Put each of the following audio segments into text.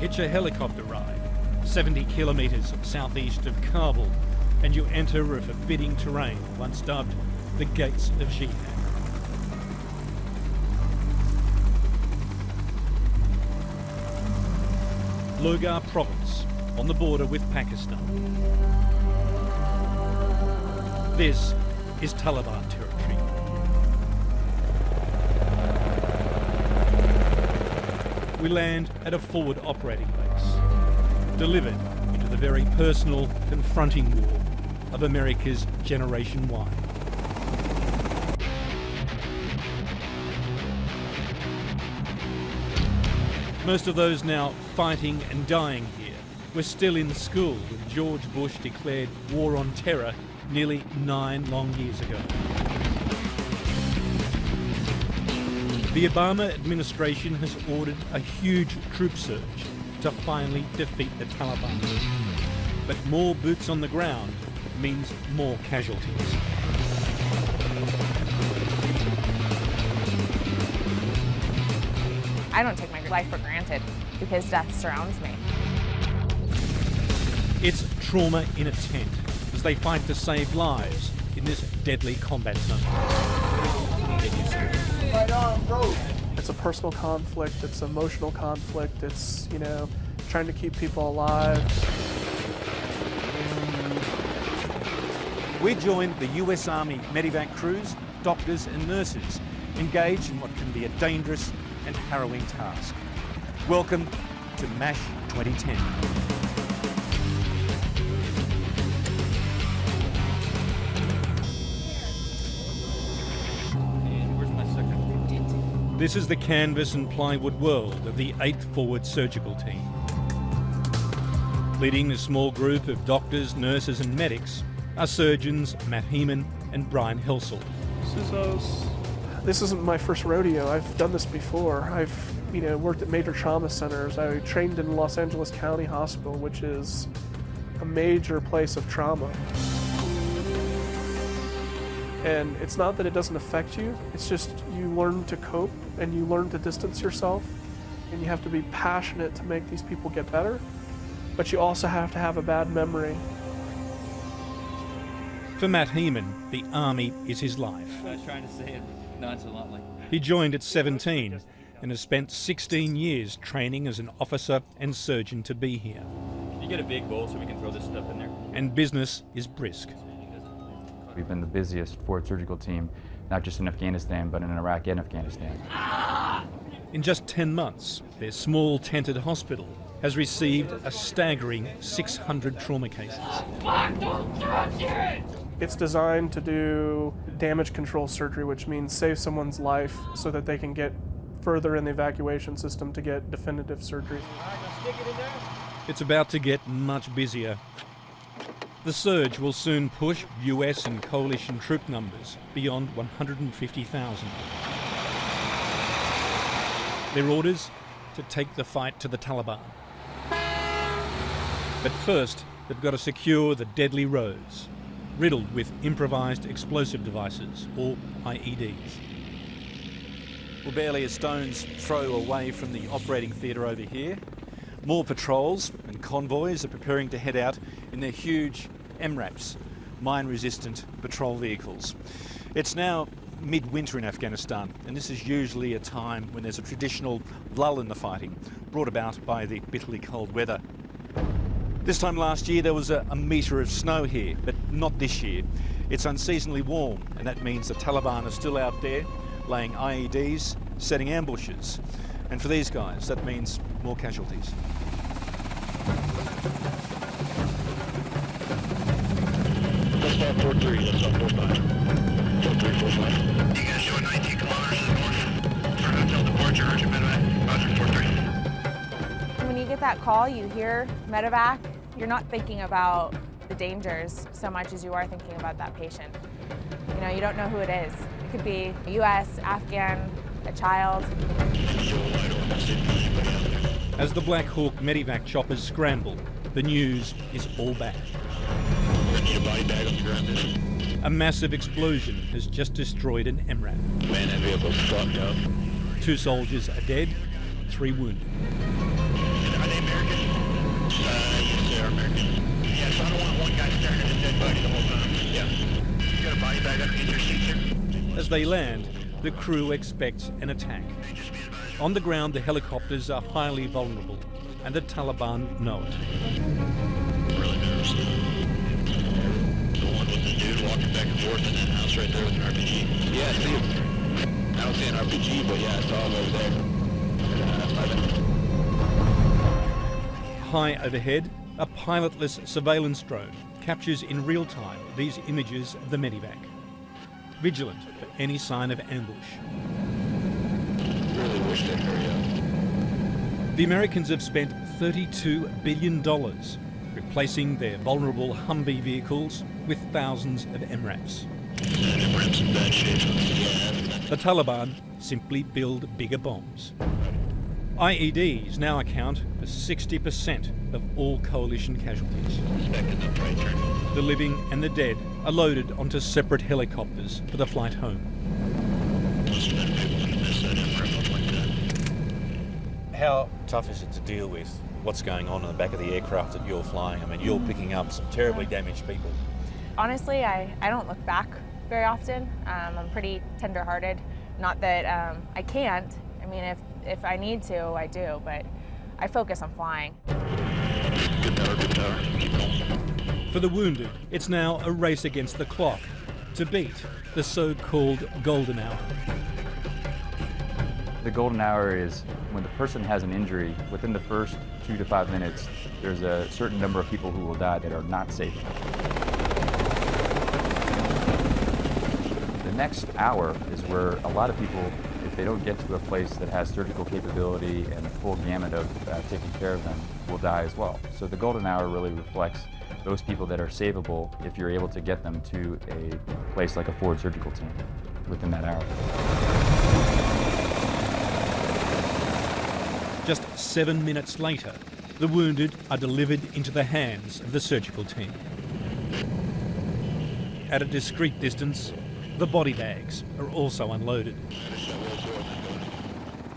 hitch a helicopter ride 70 kilometres southeast of Kabul, and you enter a forbidding terrain once dubbed the Gates of Jihad. Logar province, on the border with Pakistan. This is Taliban territory. We land at a forward operating base, delivered into the very personal, confronting war of America's Generation Y. Most of those now fighting and dying here were still in school when George Bush declared war on terror nearly 9 long years ago. The Obama administration has ordered a huge troop surge to finally defeat the Taliban. But more boots on the ground means more casualties. I don't take my life for granted because death surrounds me. It's trauma in a tent as they fight to save lives in this deadly combat zone. Right on, bro. It's a personal conflict, it's an emotional conflict, it's, trying to keep people alive. We joined the US Army medevac crews, doctors and nurses engaged in what can be a dangerous and harrowing task. Welcome to MASH 2010. This is the canvas and plywood world of the 8th Forward Surgical Team. Leading a small group of doctors, nurses and medics are surgeons Matt Heeman and Brian Helsel. This isn't my first rodeo. I've done this before. I've worked at major trauma centers. I trained in Los Angeles County Hospital, which is a major place of trauma. And it's not that it doesn't affect you, it's just you learn to cope and you learn to distance yourself, and you have to be passionate to make these people get better, but you also have to have a bad memory. For Matt Heeman, the Army is his life. I was trying to say it nonchalantly. He joined at 17 and has spent 16 years training as an officer and surgeon to be here. Can you get a big bowl so we can throw this stuff in there? And business is brisk. We've been the busiest forward surgical team, not just in Afghanistan, but in Iraq and Afghanistan. In just 10 months, their small tented hospital has received a staggering 600 trauma cases. It's designed to do damage control surgery, which means save someone's life so that they can get further in the evacuation system to get definitive surgery. It's about to get much busier. The surge will soon push US and coalition troop numbers beyond 150,000. Their orders to take the fight to the Taliban. But first, they've got to secure the deadly roads, riddled with improvised explosive devices, or IEDs. We're barely a stone's throw away from the operating theatre over here. More patrols and convoys are preparing to head out in their huge MRAPs, mine-resistant patrol vehicles. It's now midwinter in Afghanistan, and this is usually a time when there's a traditional lull in the fighting, brought about by the bitterly cold weather. This time last year there was a metre of snow here, but not this year. It's unseasonably warm, and that means the Taliban are still out there laying IEDs, setting ambushes. And for these guys, that means more casualties. That's about 4-3, that's about 4-5. 4-3, 4-5. You guys showing 19 kilometers to the north. Turn until departure, urgent medevac. Roger, 4-3. When you get that call, you hear medevac, you're not thinking about the dangers so much as you are thinking about that patient. You don't know who it is. It could be a US, Afghan, a child. As the Black Hawk medevac choppers scramble, the news is all bad. Need a body bag on the ground. A massive explosion has just destroyed an MRAP. Man and vehicle struck up. 2 soldiers are dead, 3 wounded. Are they American? American. Yeah, so I don't want one guy staring at a dead body the whole time. Yeah. You got a body bag underneath your seat, sir? As they land, the crew expects an attack. On the ground, the helicopters are highly vulnerable, and the Taliban know it. Really nervous. The one with the dude walking back and forth in that house right there with an RPG. Yeah, I see him. I don't see an RPG, but yeah, I saw him over there. High overhead, a pilotless surveillance drone captures in real time these images of the medevac, vigilant for any sign of ambush. Really wish they'd hurry up. The Americans have spent $32 billion replacing their vulnerable Humvee vehicles with thousands of MRAPs. MRAP's in bad shape. Yeah. The Taliban simply build bigger bombs. IEDs now account for 60% of all coalition casualties. The living and the dead are loaded onto separate helicopters for the flight home. How tough is it to deal with what's going on in the back of the aircraft that you're flying? I mean, you're picking up some terribly damaged people. Honestly, I don't look back very often. I'm pretty tender-hearted. Not that I can't. I mean, if I need to, I do, but I focus on flying. Good power, good power. Keep going. For the wounded, it's now a race against the clock to beat the so-called golden hour. The golden hour is when the person has an injury. Within the first 2 to 5 minutes, there's a certain number of people who will die that are not safe. The next hour is where a lot of people, if they don't get to a place that has surgical capability and a full gamut of taking care of them, will die as well. So the golden hour really reflects those people that are savable if you're able to get them to a place like a forward surgical team within that hour. Just 7 minutes later, the wounded are delivered into the hands of the surgical team. At a discreet distance, the body bags are also unloaded.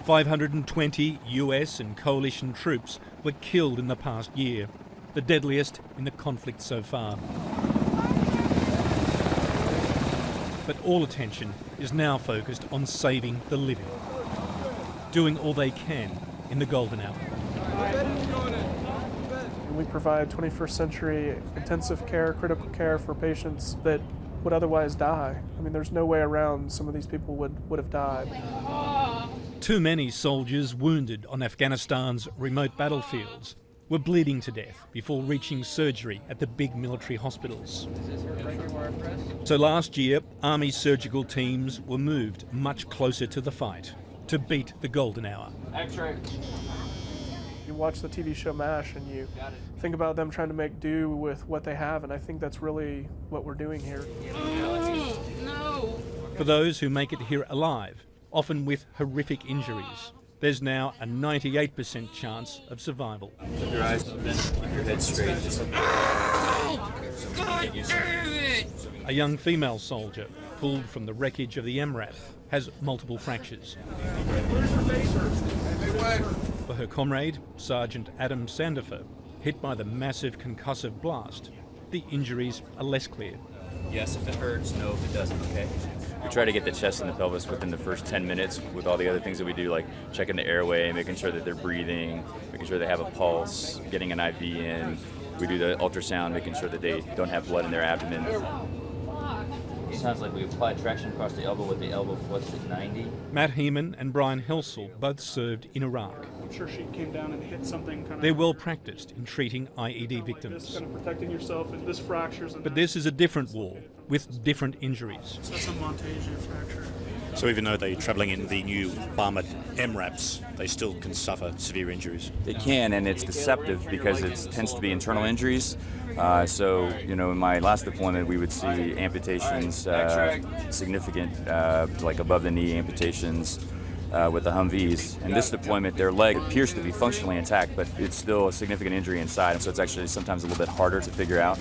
520 US and coalition troops were killed in the past year, the deadliest in the conflict so far. But all attention is now focused on saving the living, doing all they can in the golden hour. We provide 21st century intensive care, critical care for patients that would otherwise die. I mean, there's no way around some of these people would have died. Too many soldiers wounded on Afghanistan's remote battlefields were bleeding to death before reaching surgery at the big military hospitals. So last year, Army surgical teams were moved much closer to the fight to beat the golden hour. You watch the TV show MASH and you think about them trying to make do with what they have, and I think that's really what we're doing here. For those who make it here alive, often with horrific injuries, there's now a 98% chance of survival. Keep your eyes open, keep your head straight. A young female soldier, pulled from the wreckage of the MRAP, has multiple fractures. For her comrade, Sergeant Adam Sandifer, hit by the massive concussive blast, the injuries are less clear. Yes, if it hurts, no, if it doesn't, okay? We try to get the chest and the pelvis within the first 10 minutes with all the other things that we do, like checking the airway, making sure that they're breathing, making sure they have a pulse, getting an IV in. We do the ultrasound, making sure that they don't have blood in their abdomen. It sounds like we applied traction across the elbow with the elbow flexed at 90. Matt Heeman and Brian Helsel both served in Iraq. I'm sure she came down and hit something kind of... They're well practiced in treating IED like victims. this, kind of protecting yourself, and this fractures. And But this is a different war, with different injuries. So that's a Montasia fracture. So even though they're travelling in the new armoured MRAPs, they still can suffer severe injuries. They can, and it's deceptive because it tends to be internal injuries. So, in my last deployment, we would see amputations, significant, like above the knee amputations with the Humvees. And this deployment, their leg appears to be functionally intact, but it's still a significant injury inside, and so it's actually sometimes a little bit harder to figure out.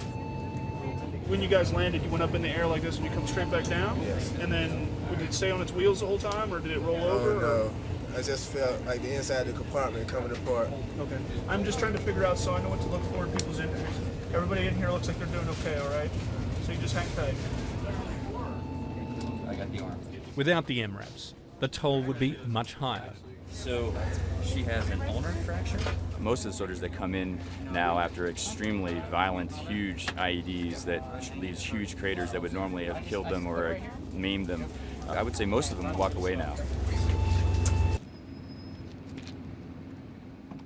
When you guys landed, you went up in the air like this and you come straight back down? Yes. And then did it stay on its wheels the whole time, or did it roll over? No. I just felt like the inside of the compartment coming apart. Okay. I'm just trying to figure out so I know what to look for in people's injuries. Everybody in here looks like they're doing okay, all right? So you just hang tight. I got the arm. Without the MRAPs, the toll would be much higher. So she has an ulnar fracture? Most of the soldiers that come in now after extremely violent, huge IEDs that leaves huge craters that would normally have killed them or maimed them, I would say most of them walk away now.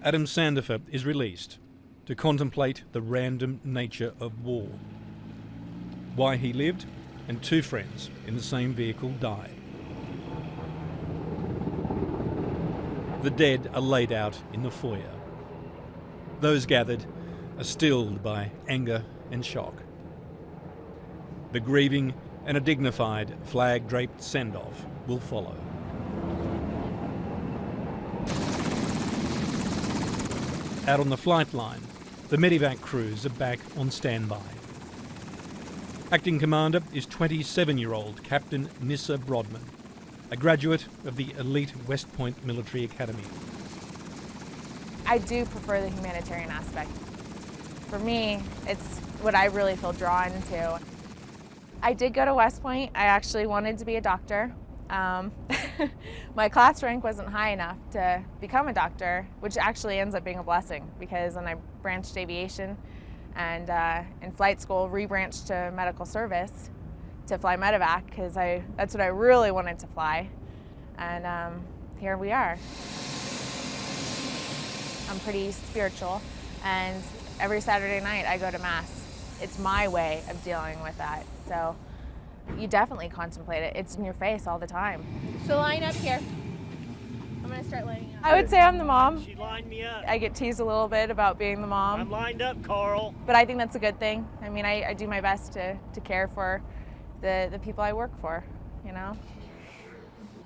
Adam Sandifer is released to contemplate the random nature of war, why he lived, and 2 friends in the same vehicle died. The dead are laid out in the foyer. Those gathered are stilled by anger and shock. The grieving and a dignified flag-draped send-off will follow. Out on the flight line, the medevac crews are back on standby. Acting commander is 27-year-old Captain Nissa Brodman, a graduate of the elite West Point Military Academy. I do prefer the humanitarian aspect. For me, it's what I really feel drawn to. I did go to West Point. I actually wanted to be a doctor. My class rank wasn't high enough to become a doctor, which actually ends up being a blessing because then I branched aviation and in flight school rebranched to medical service to fly medevac because that's what I really wanted to fly. And here we are. I'm pretty spiritual, and every Saturday night I go to Mass. It's my way of dealing with that. So you definitely contemplate it. It's in your face all the time. So line up here. I'm gonna start lining up. I would say I'm the mom. She lined me up. I get teased a little bit about being the mom. I'm lined up, Carl. But I think that's a good thing. I mean, I do my best to care for the people I work for, you know?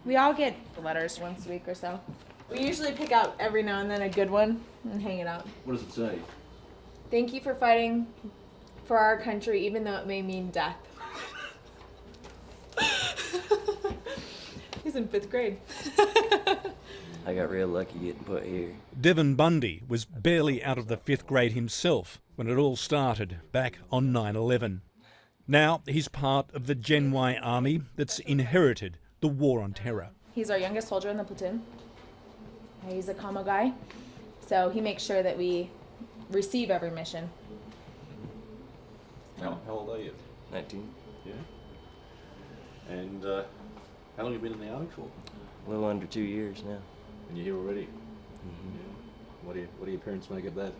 We all get letters once a week or so. We usually pick out every now and then a good one and hang it up. What does it say? Thank you for fighting for our country, even though it may mean death. He's in 5th grade. I got real lucky getting put here. Devon Bundy was barely out of the 5th grade himself when it all started back on 9/11. Now he's part of the Gen Y army that's inherited the war on terror. He's our youngest soldier in the platoon. He's a commo guy, so he makes sure that we receive every mission. How old are you? 19. Yeah. And how long have you been in the army for? A little under 2 years now. And you're here already? Mm-hmm. Yeah. What do your parents make of that?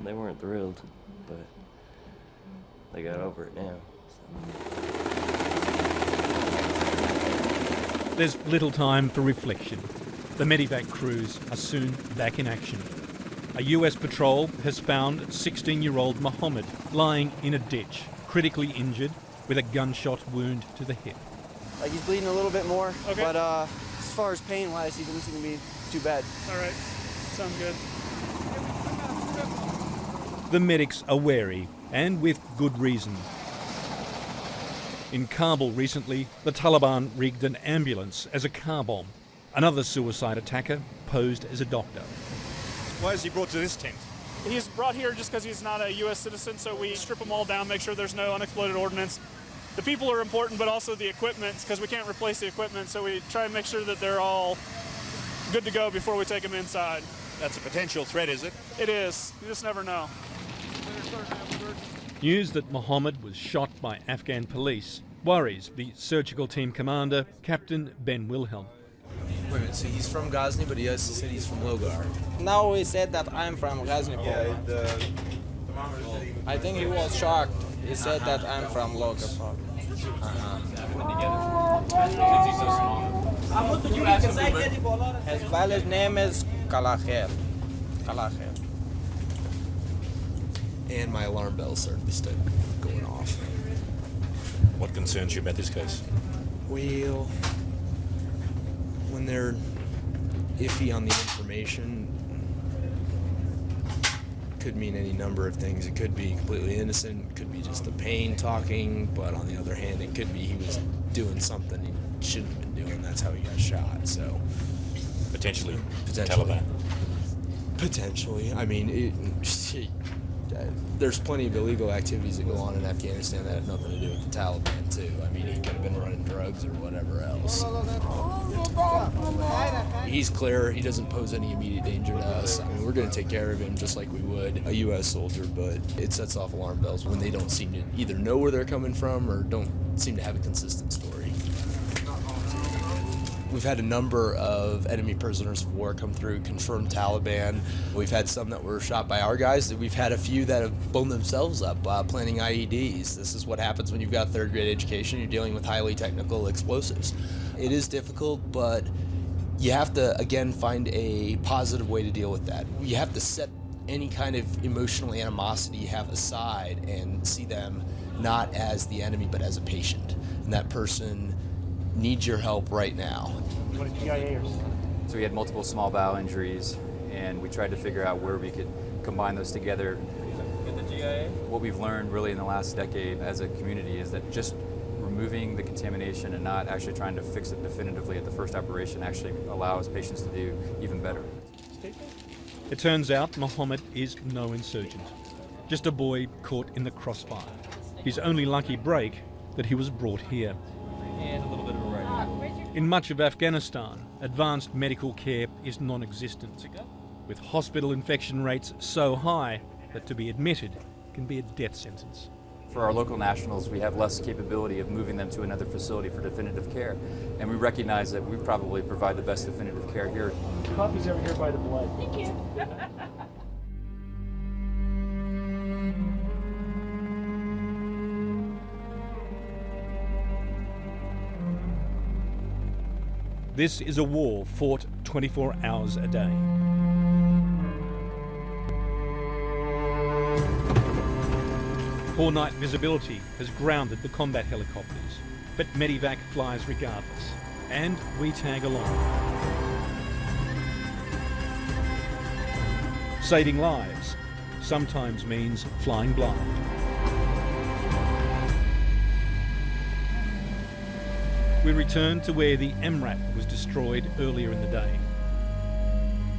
They weren't thrilled, but they got over it now. So. There's little time for reflection. The medevac crews are soon back in action. A US patrol has found 16-year-old Mohammed lying in a ditch, critically injured with a gunshot wound to the hip. Like he's bleeding a little bit more, Okay. but as far as pain-wise, he doesn't seem to be too bad. All right. Sounds good. The medics are wary, and with good reason. In Kabul recently, the Taliban rigged an ambulance as a car bomb. Another suicide attacker posed as a doctor. Why is he brought to this tent? He's brought here just because he's not a U.S. citizen, so we strip them all down, make sure there's no unexploded ordnance. The people are important, but also the equipment, because we can't replace the equipment, so we try and make sure that they're all good to go before we take them inside. That's a potential threat, is it? It is. You just never know. News that Mohammed was shot by Afghan police worries the surgical team commander, Captain Ben Wilhelm. Wait a minute, so he's from Ghazni, but he also said he's from Logar. Now he said that I'm from Ghazni. I think he was shocked. He said that I'm from Logar. His valid name is Kalakher. Kalakher. And my alarm bell started going off. What concerns you about this case? Well, when they're iffy on the information, could mean any number of things. It could be completely innocent, it could be just the pain talking, but on the other hand, it could be he was doing something he shouldn't have been doing. That's how he got shot. So potentially Potentially. Taliban? Potentially. I mean, there's plenty of illegal activities that go on in Afghanistan that have nothing to do with the Taliban, too. I mean, he could have been running drugs or whatever else. He's clear. He doesn't pose any immediate danger to us. I mean, we're going to take care of him just like we would a U.S. soldier, but it sets off alarm bells when they don't seem to either know where they're coming from or don't seem to have a consistent story. We've had a number of enemy prisoners of war come through, confirmed Taliban. We've had some that were shot by our guys. We've had a few that have blown themselves up planting IEDs. This is what happens when you've got third grade education. You're dealing with highly technical explosives. It is difficult, but you have to, again, find a positive way to deal with that. You have to set any kind of emotional animosity you have aside and see them not as the enemy, but as a patient. And that person needs your help right now. What a GIA or So we had multiple small bowel injuries, and we tried to figure out where we could combine those together. Get the GIA? What we've learned really in the last decade as a community is that just removing the contamination and not actually trying to fix it definitively at the first operation actually allows patients to do even better. It turns out Mohammed is no insurgent, just a boy caught in the crossfire. His only lucky break that he was brought here. And a little bit of a right. In much of Afghanistan, advanced medical care is non-existent, with hospital infection rates so high that to be admitted can be a death sentence. For our local nationals, we have less capability of moving them to another facility for definitive care, and we recognize that we probably provide the best definitive care here. Coffee's over here by the blood. Thank you. This is a war fought 24 hours a day. Poor night visibility has grounded the combat helicopters, but medevac flies regardless, and we tag along. Saving lives sometimes means flying blind. We return to where the MRAP was destroyed earlier in the day.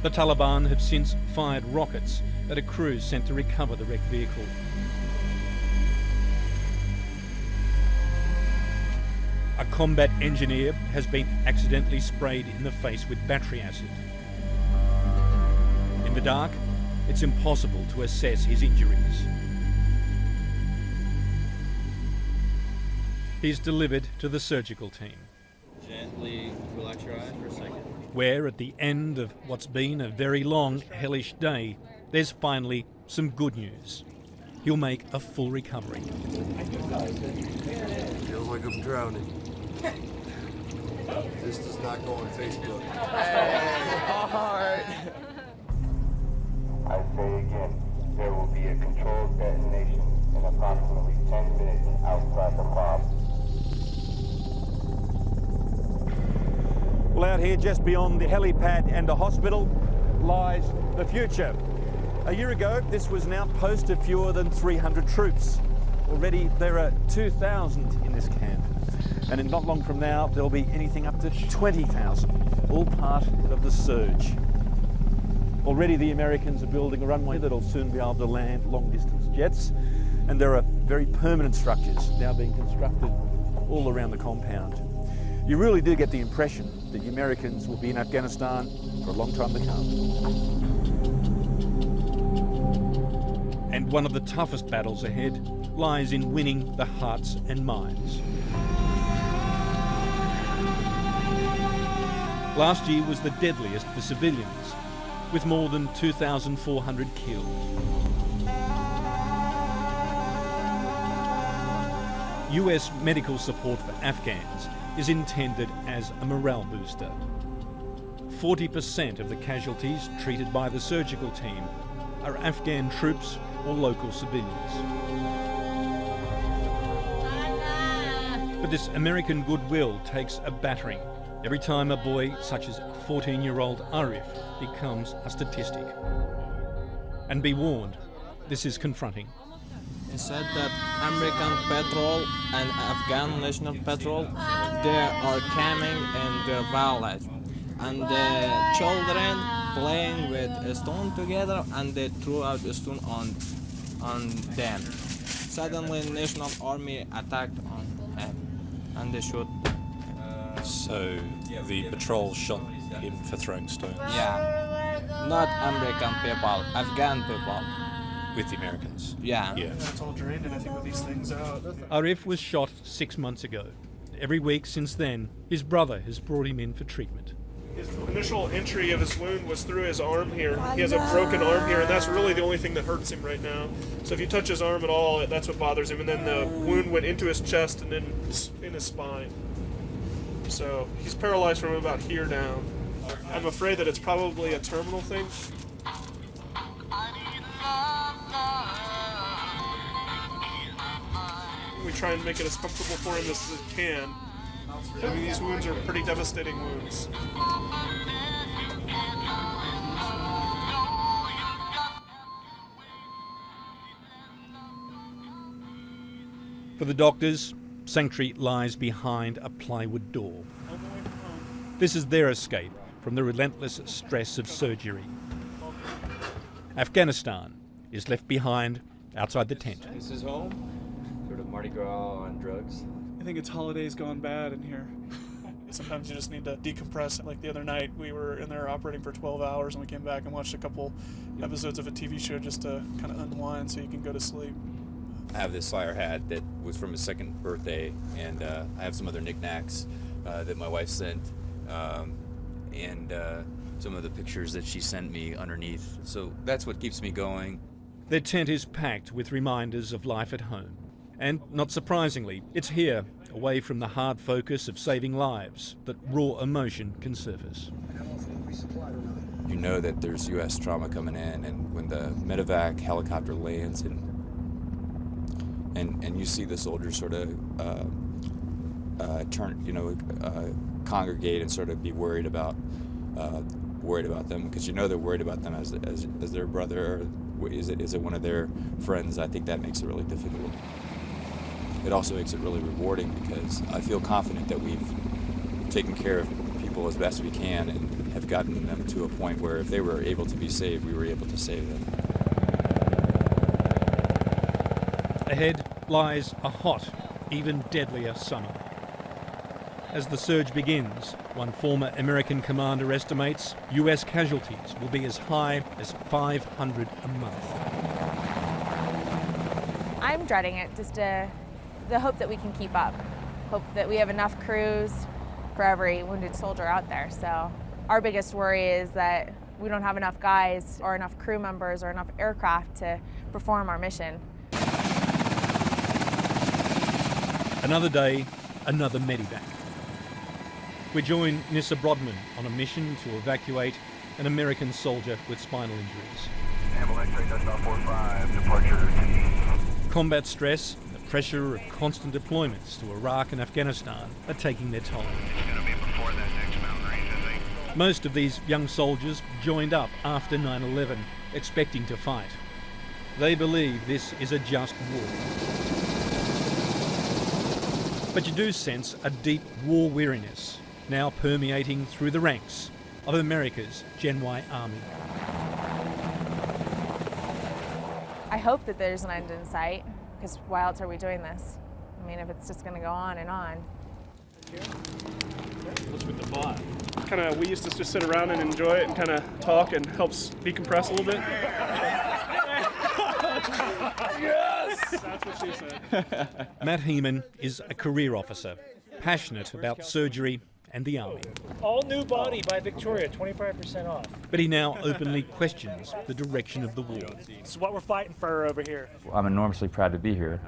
The Taliban have since fired rockets at a crew sent to recover the wrecked vehicle. A combat engineer has been accidentally sprayed in the face with battery acid. In the dark, it's impossible to assess his injuries. He's delivered to the surgical team. Gently relax your eyes for a second. Where at the end of what's been a very long, hellish day, there's finally some good news. He'll make a full recovery. Feels like I'm drowning. This does not go on Facebook. I say again, there will be a controlled detonation in approximately 10 minutes outside the farm. Well, out here just beyond the helipad and the hospital lies the future. A year ago, this was an outpost of fewer than 300 troops. Already there are 2,000 in this camp. And in not long from now, there'll be anything up to 20,000, all part of the surge. Already the Americans are building a runway that'll soon be able to land long-distance jets, and there are very permanent structures now being constructed all around the compound. You really do get the impression that the Americans will be in Afghanistan for a long time to come. And one of the toughest battles ahead lies in winning the hearts and minds. Last year was the deadliest for civilians, with more than 2,400 killed. US medical support for Afghans is intended as a morale booster. 40% of the casualties treated by the surgical team are Afghan troops or local civilians. But this American goodwill takes a battering every time a boy such as 14-year-old Arif becomes a statistic. And be warned, this is confronting. He said that American patrol and Afghan national patrol, they are coming and they're violent. and the children playing with a stone together, and they threw out a stone on them. Suddenly, National Army attacked on him, and they shot. So the patrol shot him for throwing stones? Yeah, not American people, Afghan people. With the Americans? Yeah. It's all drained, and I think with these things out. Arif was shot 6 months ago. Every week since then, his brother has brought him in for treatment. His initial entry of his wound was through his arm here. He has a broken arm here, and that's really the only thing that hurts him right now. So if you touch his arm at all, that's what bothers him. And then the wound went into his chest and then in his spine. So he's paralyzed from about here down. I'm afraid that it's probably a terminal thing. We try and make it as comfortable for him as it can. I mean, these wounds are pretty devastating wounds. For the doctors, sanctuary lies behind a plywood door. This is their escape from the relentless stress of surgery. Afghanistan is left behind outside the tent. This is home. Sort of Mardi Gras on drugs. I think it's holidays gone bad in here. Sometimes you just need to decompress. Like the other night, we were in there operating for 12 hours, and we came back and watched a couple episodes of a TV show just to kind of unwind so you can go to sleep. I have this fire hat that was from his second birthday, and I have some other knickknacks that my wife sent, and some of the pictures that she sent me underneath. So that's what keeps me going. Their tent is packed with reminders of life at home. And not surprisingly, it's here, away from the hard focus of saving lives, that raw emotion can surface. You know that there's U.S. trauma coming in, and when the medevac helicopter lands and you see the soldiers sort of congregate and sort of be worried about them, because you know they're worried about them as their brother, or is it one of their friends. I think that makes it really difficult. It also makes it really rewarding because I feel confident that we've taken care of people as best we can and have gotten them to a point where if they were able to be saved, we were able to save them. Ahead lies a hot, even deadlier summer. As the surge begins, one former American commander estimates US casualties will be as high as 500 a month. I'm dreading it, just the hope that we can keep up. Hope that we have enough crews for every wounded soldier out there. So our biggest worry is that we don't have enough guys or enough crew members or enough aircraft to perform our mission. Another day, another medevac. We join Nissa Brodman on a mission to evacuate an American soldier with spinal injuries. Ambulance 3.45, departure team. Combat stress and the pressure of constant deployments to Iraq and Afghanistan are taking their toll. Most of these young soldiers joined up after 9/11, expecting to fight. They believe this is a just war. But you do sense a deep war weariness now permeating through the ranks of America's Gen Y Army. I hope that there's an end in sight, because why else are we doing this? I mean, if it's just going to go on and on. What's with the bot? We used to just sit around and enjoy it and kind of talk, and helps decompress a little bit. Yes! That's what she said. Matt Heeman is a career officer, passionate about surgery and the Army. All new body by Victoria, 25% off. But he now openly questions the direction of the war. This is what we're fighting for over here. I'm enormously proud to be here.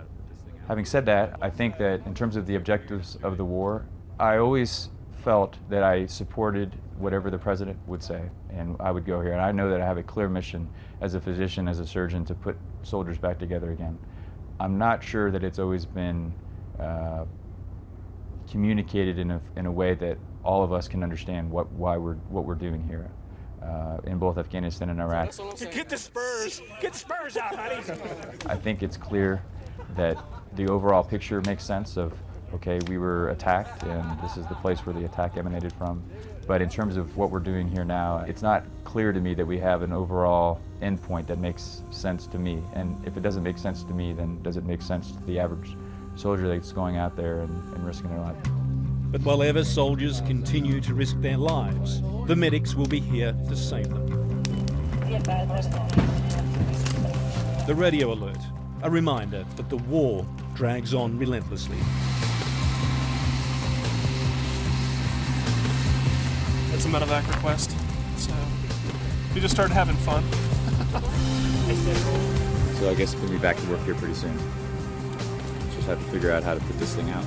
Having said that, I think that in terms of the objectives of the war, I always felt that I supported whatever the president would say, and I would go here. And I know that I have a clear mission as a physician, as a surgeon, to put soldiers back together again. I'm not sure that it's always been communicated in a way that all of us can understand what we're doing here in both Afghanistan and Iraq. Get the Spurs! Get the Spurs out, honey! I think it's clear that the overall picture makes sense of okay, we were attacked and this is the place where the attack emanated from. But in terms of what we're doing here now, it's not clear to me that we have an overall endpoint that makes sense to me. And if it doesn't make sense to me, then does it make sense to the average soldier that's going out there and risking their life? But while ever soldiers continue to risk their lives, the medics will be here to save them. The radio alert, a reminder that the war drags on relentlessly. That's a medevac request. So we just started having fun. So I guess we'll be back to work here pretty soon. Just have to figure out how to put this thing out.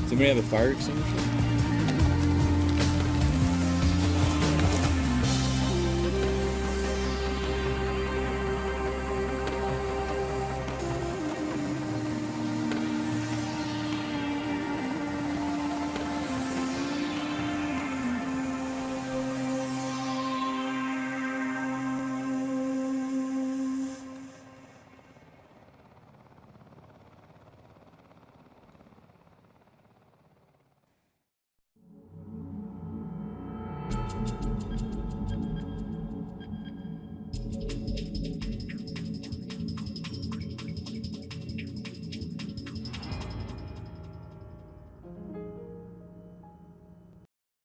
Does anybody have a fire extinguisher?